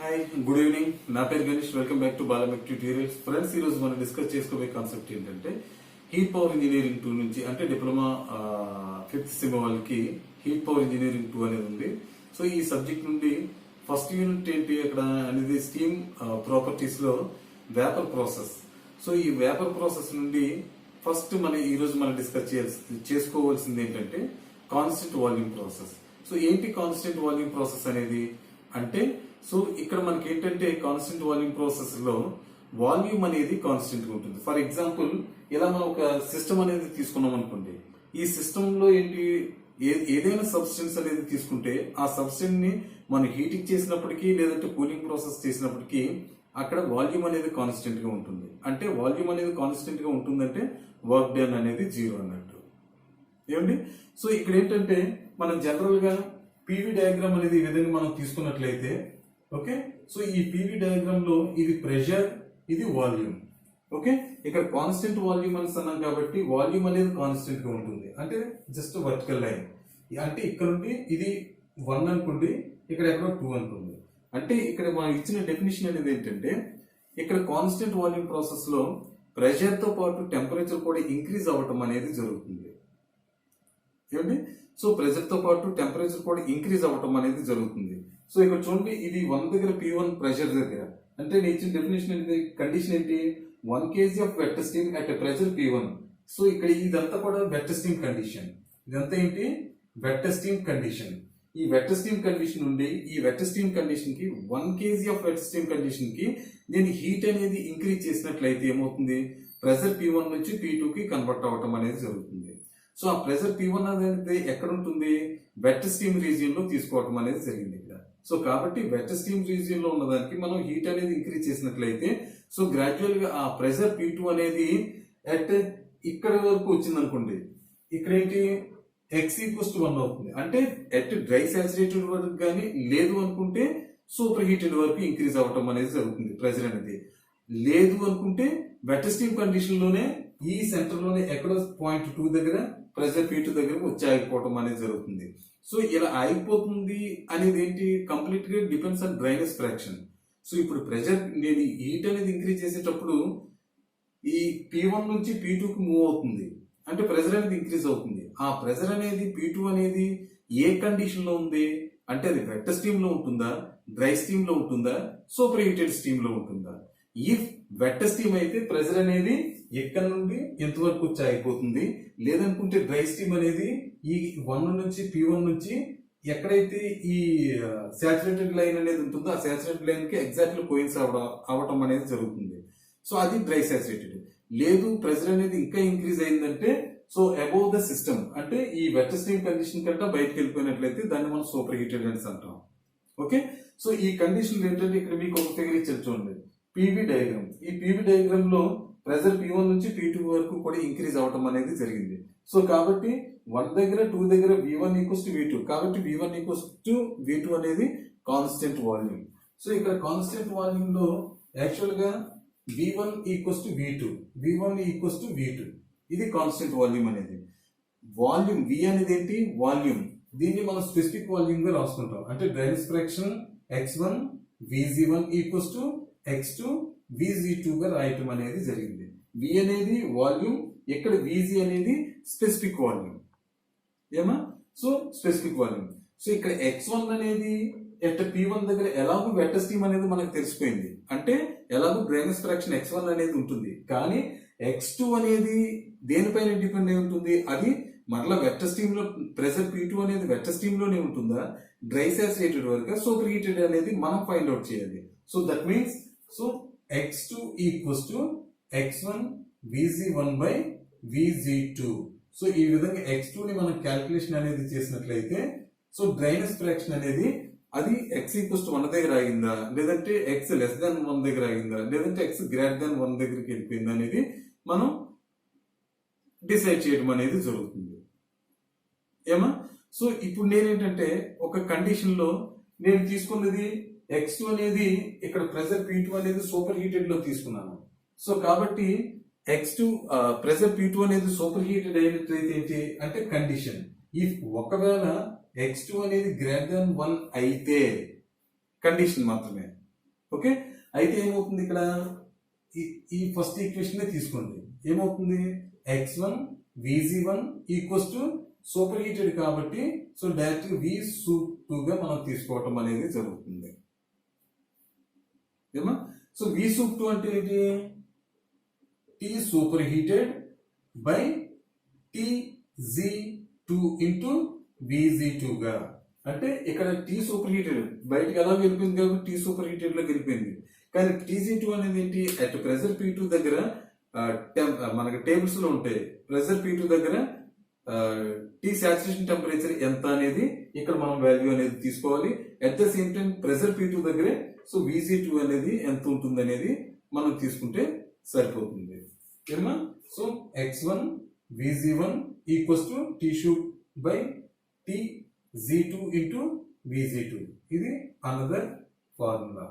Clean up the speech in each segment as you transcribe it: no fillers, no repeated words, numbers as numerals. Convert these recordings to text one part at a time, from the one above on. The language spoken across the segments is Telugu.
Hi good evening. నా పేరు గణేష్. వెల్కమ్ బ్యాక్ టు బాలమెక్ ట్యూటోరియల్స్. ఫ్రెండ్స్, ఈ రోజు మనం డిస్కస్ చేసుకోబోయే కాన్సెప్ట్ ఏంటంటే హీట్ పవర్ ఇంజనీరింగ్ 2 నుంచి, అంటే డిప్లొమా 5th సెమ్ వాళ్ళకి హీట్ పవర్ ఇంజనీరింగ్ 2 అనేది ఉంది. సో ఈ సబ్జెక్ట్ నుండి ఫస్ట్ యూనిట్ ఏంటి అక్కడ అనేది స్టీమ్ ప్రాపర్టీస్ లో వేపర్ ప్రాసెస్. సో ఈ వేపర్ ప్రాసెస్ నుండి ఫస్ట్ ఈ రోజు మనం డిస్కస్ చేసుకోవాల్సింది ఏంటంటే కాన్స్టెంట్ వాల్యూమ్ ప్రాసెస్. సో ఏంటి కాన్స్టెంట్ వాల్యూమ్ ప్రాసెస్ అనేది అంటే, సో ఇక్కడ మనకి ఏంటంటే కాన్స్టెంట్ వాల్యూమ్ ప్రాసెస్ లో వాల్యూమ్ అనేది కాన్స్టెంట్ గా ఉంటుంది. ఫర్ ఎగ్జాంపుల్, ఇలా మనం ఒక సిస్టమ్ అనేది తీసుకున్నాం అనుకోండి. ఈ సిస్టమ్ లో ఏంటి, ఏదైనా సబ్స్టెన్స్ అనేది తీసుకుంటే ఆ సబ్స్టెన్స్ ని మనం హీటింగ్ చేసినప్పటికీ లేదంటే కూలింగ్ ప్రాసెస్ చేసినప్పటికీ అక్కడ వాల్యూమ్ అనేది కాన్స్టెంట్ గా ఉంటుంది. అంటే వాల్యూమ్ అనేది కాన్స్టెంట్ గా ఉంటుందంటే వర్క్ డన్ అనేది 0 అన్నట్టు. ఏమండి? సో ఇక్కడ ఏంటంటే మనం జనరల్ గా పీవీ డయాగ్రామ్ అనేది ఈ విధంగా మనం తీసుకున్నట్లయితే, ఓకే, సో ఈ పీవీ డయాగ్రామ్ లో ఇది ప్రెషర్, ఇది వాల్యూమ్. ఓకే, ఇక్కడ కాన్స్టెంట్ వాల్యూమ్ అని అన్నాం కాబట్టి వాల్యూమ్ అనేది కాన్స్టెంట్ గా ఉంటుంది. అంటే జస్ట్ వర్టికల్ లైన్. అంటే ఇక్కడ నుండి ఇది 1 అనుకోండి, ఇక్కడ ఎక్కడో 2 అనుకోండి. అంటే ఇక్కడ మనం ఇచ్చిన డెఫినేషన్ అనేది ఏంటంటే, ఇక్కడ కాన్స్టెంట్ వాల్యూమ్ ప్రాసెస్ లో ప్రెషర్ తో పాటు టెంపరేచర్ కూడా ఇంక్రీజ్ అవ్వటం అనేది జరుగుతుంది. ఏమండి? సో ప్రెషర్ తో పాటు టెంపరేచర్ కూడా ఇంక్రీజ్ అవ్వటం అనేది జరుగుతుంది. సో ఇక్కడ చూడండి, ఇది 1 దగ్గర P1 ప్రెషర్ దగ్గర, అంటే నేను ఇచ్చిన డెఫినేషన్ ఏంటి, కండిషన్ ఏంటి, 1 kg of wet steam at pressure P1. So ఇక్కడ ఇదంతా కూడా వెట్ స్టీమ్ కండిషన్. ఇదంతా ఏంటి, వెట్ స్టీమ్ కండిషన్. ఈ వెట్ స్టీమ్ కండిషన్ నుండి ఈ వెట్ స్టీమ్ కండిషన్ కి 1 kg of wet steam condition కి నేను హీట్ అనేది ఇంక్రీజ్ చేసినట్లయితే ఏమవుతుంది, ప్రెషర్ P1 నుంచి P2 కి కన్వర్ట్ అవ్వటం అనేది జరుగుతుంది. సో ఆ ప్రెషర్ P1 అనేది ఎక్కడ ఉంటుంది, వెట్ స్టీమ్ రీజియన్ లో తీసుకోవటం అనేది జరిగింది ఇక్కడ. సో కాబట్టి వెట్ స్టీమ్ రీజియన్ లో ఉన్నదానికి మనం హీట్ అనేది ఇంక్రీజ్ చేసినట్లయితే, సో గ్రాడ్యువల్ గా ఆ ప్రెషర్ P2 అనేది అట్ ఇక్కడ వరకు వచ్చింది అనుకోండి. ఇక్కడ ఏంటి, x=1 అవుతుంది. అంటే ఎట్ డ్రై సాచురేటెడ్ వరకు కానీ, లేదు అనుకుంటే సూపర్ హీటెడ్ వరకు ఇంక్రీజ్ అవ్వటం అనేది జరుగుతుంది ప్రెషర్ అనేది. లేదు అనుకుంటే వెట్ స్టీమ్ కండిషన్ లోనే ఈ సెంటర్ లోనే ఎక్కడో పాయింట్ 2 దగ్గర ప్రెషర్ P2 దగ్గరకు వచ్చి ఆగిపోవటం అనేది జరుగుతుంది. సో ఇలా ఆగిపోతుంది అనేది ఏంటి, కంప్లీట్ గా depends on dryness fraction. So ఇప్పుడు ప్రెషర్ నేను హీట్ అనేది ఇంక్రీజ్ చేసేటప్పుడు ఈ P1 నుంచి P2 కి మూవ్ అవుతుంది, అంటే ప్రెషర్ అనేది ఇంక్రీజ్ అవుతుంది. ఆ ప్రెషర్ అనేది P2 అనేది ఏ కండిషన్ లో ఉంది అంటే, అది వెట్ స్టీమ్ లో ఉంటుందా, డ్రై స్టీమ్ లో ఉంటుందా, సూపర్ హీటెడ్ స్టీమ్ లో ఉంటుందా. ఇఫ్ వెట్ స్టీమ్ అయితే ప్రెషర్ అనేది ఎక్కడ నుండి ఎంతవరకు వచ్చి ఆగిపోతుంది, లేదనుకుంటే డ్రై స్టీమ్ అనేది ఈ 1 నుంచి P1 నుంచి ఎక్కడైతే ఈ సాచురేటెడ్ లైన్ అనేది ఉంటుందో ఆ సాచురేటెడ్ లైన్ కి ఎగ్జాక్ట్లీ కోయిన్సైడ్ అవటం అనేది జరుగుతుంది. సో అది డ్రై సాచురేటెడ్. లేదు ప్రెషర్ అనేది ఇంకా ఇంక్రీజ్ అయిందంటే, సో అబౌవ్ ద సిస్టమ్, అంటే ఈ వెట్ స్టీమ్ కండిషన్ కంటే బయటకు వెళ్ళిపోయినట్లయితే దాన్ని మనం సూపర్ హీటెడ్ అని అంటాం. ఓకే, సో ఈ కండిషన్ ఏంటంటే ఇక్కడ మీకు ఒక ఫిగర్ ఇచ్చారు చూడండి, పీవీ డయాగ్రామ్. ఈ పీవీ డయాగ్రామ్ లో ప్రెషర్ P1 నుంచి P2 వరకు కూడా ఇంక్రీజ్ అవటం అనేది జరిగింది. సో కాబట్టి 1 దగ్గర 2 దగ్గర V1 = V2, కాబట్టి V1 = V2 అనేది కాన్స్టెంట్ వాల్యూమ్. సో ఇక్కడ కాన్స్టెంట్ వాల్యూమ్ లో యాక్చువల్ గా V1 = V2, V1 = V2, ఇది కాన్స్టెంట్ వాల్యూమ్ అనేది. వాల్యూమ్ V అనేది ఏంటి, వాల్యూమ్. దీన్ని మనం స్పెసిఫిక్ వాల్యూమ్ గా రాసుకుంటాం. అంటే dryness fraction x1 Vg1 = x2 Vg2 గా రాయటం అనేది జరిగింది. V అనేది వాల్యూమ్, ఇక్కడ Vg అనేది స్పెసిఫిక్ వాల్యూమ్. ఏమా? So specific volume. సో ఇక్కడ x1 అనేది ఎట్ P1 దగ్గర ఎలాగో వెట్ స్టీమ్ అనేది మనకు తెలిసిపోయింది. అంటే ఎలాగో డ్రైనెస్ ఫ్రాక్షన్ x1 అనేది ఉంటుంది. కానీ x2 అనేది దేనిపైన డిపెండ్ అయి ఉంటుంది, అది మరలా వెట్ స్టీమ్ లో ప్రెషర్ P2 అనేది వెట్ స్టీమ్ లోనే ఉంటుందా, డ్రై సాచురేటెడ్ వరకు సూపర్ హీటెడ్ అనేది మనం ఫైండ్ అవుట్ చేయాలి. So that means, so x2 = x1 Vg1/Vg2. So ఈ విధంగా x2 ని మనం క్యాల్కులేషన్ అనేది చేసినట్లయితే, సో డ్రైనెస్ ఫ్రాక్షన్ అనేది అది x=1 దగ్గర ఆగిందా, లేదంటే x 1 దగ్గర ఆగిందా, లేదంటే x 1 దగ్గరికి వెళ్ళిపోయిందా అనేది మనం డిసైడ్ చేయడం అనేది జరుగుతుంది. ఏమా? సో ఇప్పుడు నేనేంటంటే ఒక కండిషన్ లో నేను తీసుకున్నది x2 అనేది ఇక్కడ ప్రెషర్ P2 అనేది సూపర్ హీటెడ్ లో తీసుకున్నాను. సో కాబట్టి x2 ప్రెషర్ P2 అనేది సూపర్ హీటెడ్ అయినట్లయితే ఏంటి అంటే కండిషన్, ఇఫ్ ఒకవేళ x2 అనేది greater than 1 అయితే కండిషన్ మాత్రమే. ఓకే, అయితే ఏమవుతుంది ఇక్కడ ఈ ఫస్ట్ ఈక్వేషన్ తీసుకోండి. ఏమవుతుంది, x1 vg1 equals to super heated కాబట్టి సో డైరెక్ట్ v సూప్ 2 గా మనం తీసుకోవటం అనేది జరుగుతుంది. ఏమా, సో v సూప్ 2 అంటే ఏంటి, T super heated by Tg2 into Vg2 గా. అంటే ఇక్కడ టీ సూపర్ హీటెడ్ బయటకు ఎలా వెళ్ళిపోయింది కాబట్టి టీ సూపర్ హీటెడ్ లో వెళ్ళిపోయింది. కానీ Tg2 అనేది ఏంటి, అట్ ప్రెజర్ P2 దగ్గర మనకి టేబుల్స్ లో ఉంటాయి. ప్రెజర్ P2 దగ్గర టీ సాచురేషన్ టెంపరేచర్ ఎంత అనేది ఇక్కడ మనం వాల్యూ అనేది తీసుకోవాలి. At the same time pressure P2 దగ్గరే సో Vg2 అనేది ఎంత ఉంటుంది అనేది మనం తీసుకుంటే సరిపోతుంది. ఏమా, so x1 Vg1 equals to T shoot by Tg2 into Vg2. ఇది అనదర్ ఫార్ములా.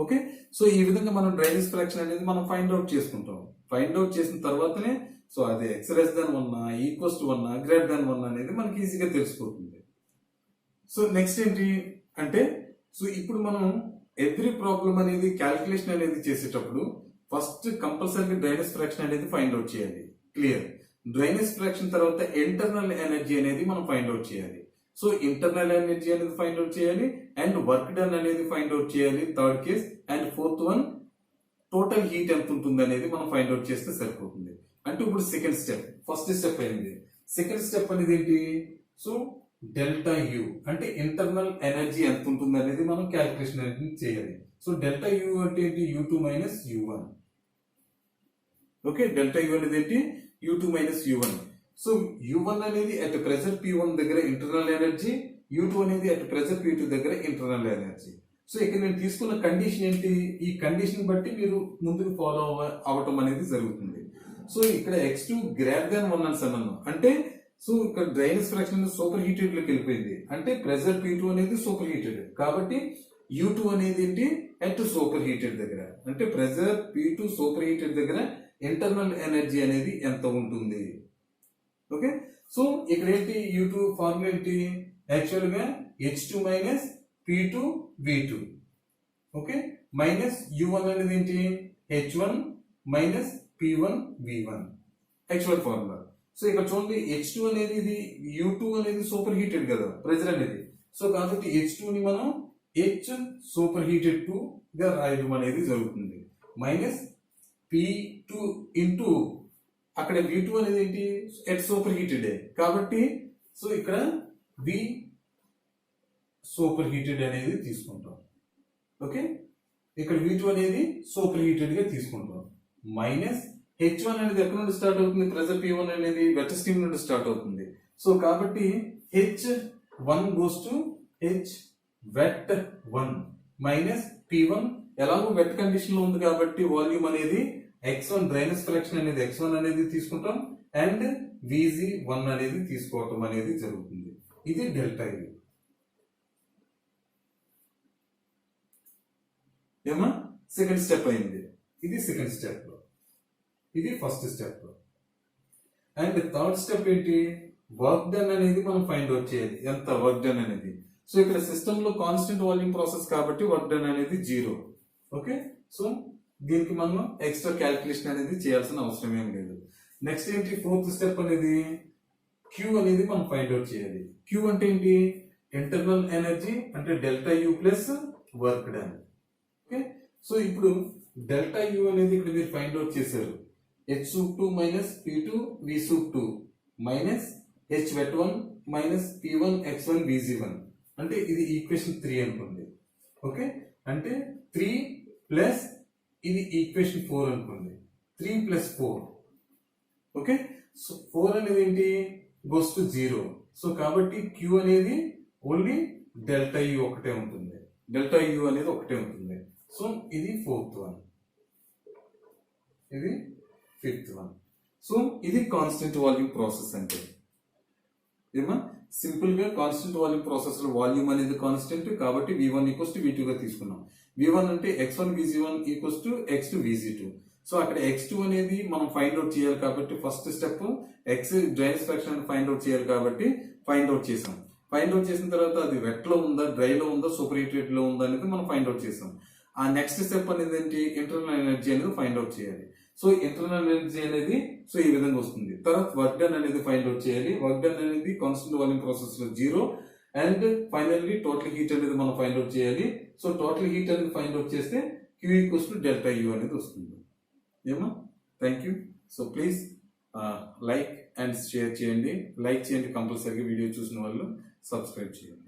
ఓకే, సో ఈ విధంగా మనం డ్రైనేజ్ ఫ్రాక్షన్ అనేది మనం ఫైండ్ అవుట్ చేసుకుంటాం. ఫైండ్ అవుట్ చేసిన తర్వాతనే సో అది x less than 1 equals to 1 greater than 1 అనేది మనకి ఈజీగా తెలిసిపోతుంది. సో నెక్స్ట్ ఏంటి అంటే, సో ఇప్పుడు మనం ఎవ్రీ ప్రాబ్లం అనేది క్యాల్కులేషన్ అనేది చేసేటప్పుడు ఫస్ట్ కంపల్సరీ డ్రైనేజ్ ఫ్రాక్షన్ అనేది ఫైండ్ అవుట్ చేయాలి. క్లియర్, డ్రైనేజ్ ఫ్రాక్షన్ తర్వాత ఇంటర్నల్ ఎనర్జీ అనేది మనం ఫైండ్ అవుట్ చేయాలి. సో ఇంటర్నల్ ఎనర్జీ అనేది ఫైండ్ అవుట్ చేయాలి అండ్ వర్క్ డన్ అనేది ఫైండ్ అవుట్ చేయాలి third case. And fourth one total heat ఎంత ఉంటుంది అనేది మనం ఫైండ్ అవుట్ చేస్తే సరిపోతుంది. అంటే ఇప్పుడు సెకండ్ స్టెప్, ఫస్ట్ స్టెప్ అయింది. సెకండ్ స్టెప్ అనేది ఏంటి, సో డెల్టా యు అంటే ఇంటర్నల్ ఎనర్జీ ఎంత ఉంటుంది అనేది మనం క్యాల్కులేషన్ అనేది చేయాలి. సో డెల్టా యు అంటే ఏంటి, U2 minus U1. Okay, delta U అనేది ఏంటి, U2 minus U1. So U1 అనేది అట్ ప్రెజర్ P1 దగ్గర ఇంటర్నల్ ఎనర్జీ, U2 అనేది అట్ ప్రెజర్ P2 దగ్గర ఇంటర్నల్ ఎనర్జీ. సో ఇక్కడ నేను తీసుకున్న కండిషన్ ఏంటి, ఈ కండిషన్ బట్టి మీరు ముందుకు ఫాలో అవటం అనేది జరుగుతుంది. సో ఇక్కడ x2 గ్రేటర్ దాన్ 1 అని అన్నాను అంటే సో ఇక్కడ డ్రైనేజ్ ఫ్రాక్షన్ సూపర్ హీటెడ్ లోకి వెళ్ళిపోయింది. అంటే ప్రెజర్ P2 అనేది సూపర్ హీటెడ్ కాబట్టి U2 అనేది ఏంటి అట్ సూపర్ హీటెడ్ దగ్గర. అంటే ప్రెజర్ P2 సూపర్ హీటెడ్ దగ్గర ఇంటర్నల్ ఎనర్జీ అనేది ఎంత ఉంటుంది. ఓకే, సో ఇక్కడ ఏంటి U2 ఫార్ములా ఏంటి, యాక్చువల్ గా H2 minus P2 V2. Okay, minus U1 అనేది ఏంటి H1 minus P1 V1 actual formula. So ఇక్కడ చూడండి H2 అనేది ఇది U2 అనేది సూపర్ హీటెడ్ కదా ప్రెజర్ అనేది. సో కాబట్టి H2 ని మనం H సూపర్ హీటెడ్ 2 గా రాయడం అనేది జరుగుతుంది. మైనస్ P2 ఇంటూ అక్కడ V2 అనేది ఏంటి H సూపర్ హీటెడ్ కాబట్టి సో ఇక్కడ V సూపర్ హీటెడ్ అనేది తీసుకుంటాం. ఓకే, ఇక్కడ V2 అనేది సూపర్ హీటెడ్ గా తీసుకుంటాం. మైనస్ H1 అనేది ఎక్కడ నుండి స్టార్ట్ అవుతుంది, ప్రెజర్ P1 అనేది వెట్ స్టీమ్ నుండి స్టార్ట్ అవుతుంది. సో కాబట్టి H1 goes to H wet 1 minus P1 ఎలాగో వెట్ కండిషన్ లో ఉంది కాబట్టి వాల్యూమ్ అనేది x1 డ్రైనేజ్ ఫ్రాక్షన్ అనేది x1 అనేది తీసుకుంటాం అండ్ Vg1 అనేది తీసుకోవటం అనేది జరుగుతుంది. ఇది డెల్టా యు. ఏమా, సెకండ్ స్టెప్ అయింది. ఇది సెకండ్ స్టెప్ లో, ఇది ఫస్ట్ స్టెప్ లో. అండ్ థర్డ్ స్టెప్ ఏంటి, వర్క్ డన్ అనేది మనం ఫైండ్ అవుట్ చేయాలి ఎంత వర్క్ డన్ అనేది. సో ఇక్కడ సిస్టమ్ లో కాన్స్టెంట్ వాల్యూమ్ ప్రాసెస్ కాబట్టి వర్క్ డన్ అనేది 0. ఓకే, సో దీనికి మనం ఎక్స్ట్రా క్యాల్కులేషన్ అనేది చేయాల్సిన అవసరం ఏం లేదు. నెక్స్ట్ ఏంటి, ఫోర్త్ స్టెప్ అనేది Q అనేది మనం ఫైండ్ అవుట్ చేయాలి. Q అంటే ఏంటి, ఇంటర్నల్ ఎనర్జీ అంటే delta U plus work done. Okay, so ఇప్పుడు డెల్టా యు అనేది ఇక్కడ మీరు ఫైండ్ అవుట్ చేశారు. H sub 2 minus P2 V sub 2 minus H wet 1 minus P1 X1 Vg1 అంటే ఇది ఈక్వేషన్ 3 అనుకోండి. ఓకే, అంటే 3 ప్లస్ ఇది ఈక్వేషన్ 4 అనుకోండి. 3 ప్లస్ 4. ఓకే, సో 4 అనేది ఏంటి గోస్ టు 0. సో కాబట్టి Q అనేది ఓన్లీ డెల్టా యు ఒకటే ఉంటుంది. డెల్టా యు అనేది ఒకటే ఉంటుంది. సో ఇది 4th వన్, ఇది 5th వన్. సో ఇది కాన్స్టెంట్ వాల్యూమ్ ప్రాసెస్ అంటే ఏమా, సింపుల్ గా కాన్స్టెంట్ వాల్యూమ్ ప్రాసెస్ లో వాల్యూమ్ అనేది కాన్స్టెంట్ కాబట్టి V1 ఈక్వల్స్ టు V2 గా తీసుకున్నాం. V1 అంటే x1 Vg1 equals to x2 Vg2. So అక్కడ x2 అనేది మనం ఫైండ్ అవుట్ చేయాలి కాబట్టి first step x drainage fraction find out చేయాలి కాబట్టి ఫైండ్ అవుట్ చేసాం. ఫైండ్ అవుట్ చేసిన తర్వాత అది వెట్ లో ఉందా, డ్రై లో ఉందా, సూపర్ హీటెడ్ లో ఉందా అనేది మనం ఫైండ్ అవుట్ చేసాం. ఆ నెక్స్ట్ స్టెప్ అనేది ఏంటి, ఇంటర్నల్ ఎనర్జీ అనేది ఫైండ్ అవుట్ చేయాలి. సో ఇంటర్నల్ ఎనర్జీ అనేది సో ఈ విధంగా వస్తుంది. తర్వాత వర్క్ డన్ అనేది ఫైండ్ అవుట్ చేయాలి. వర్క్ డన్ అనేది కాన్స్టెంట్ వాల్యూమ్ ప్రాసెస్ లో 0 అండ్ ఫైనల్లీ టోటల్ హీట్ అనేది మనం ఫైండ్ అవుట్ చేయాలి. సో టోటల్ హీట్ అనేది ఫైండ్ అవుట్ చేస్తే Q equals to delta U అనేది వస్తుంది. ఏమా? Thank you. So please like and share చేయండి. లైక్ చేయండి కంపల్సరీగా, వీడియో చూసిన వాళ్ళు సబ్స్క్రైబ్ చేయండి.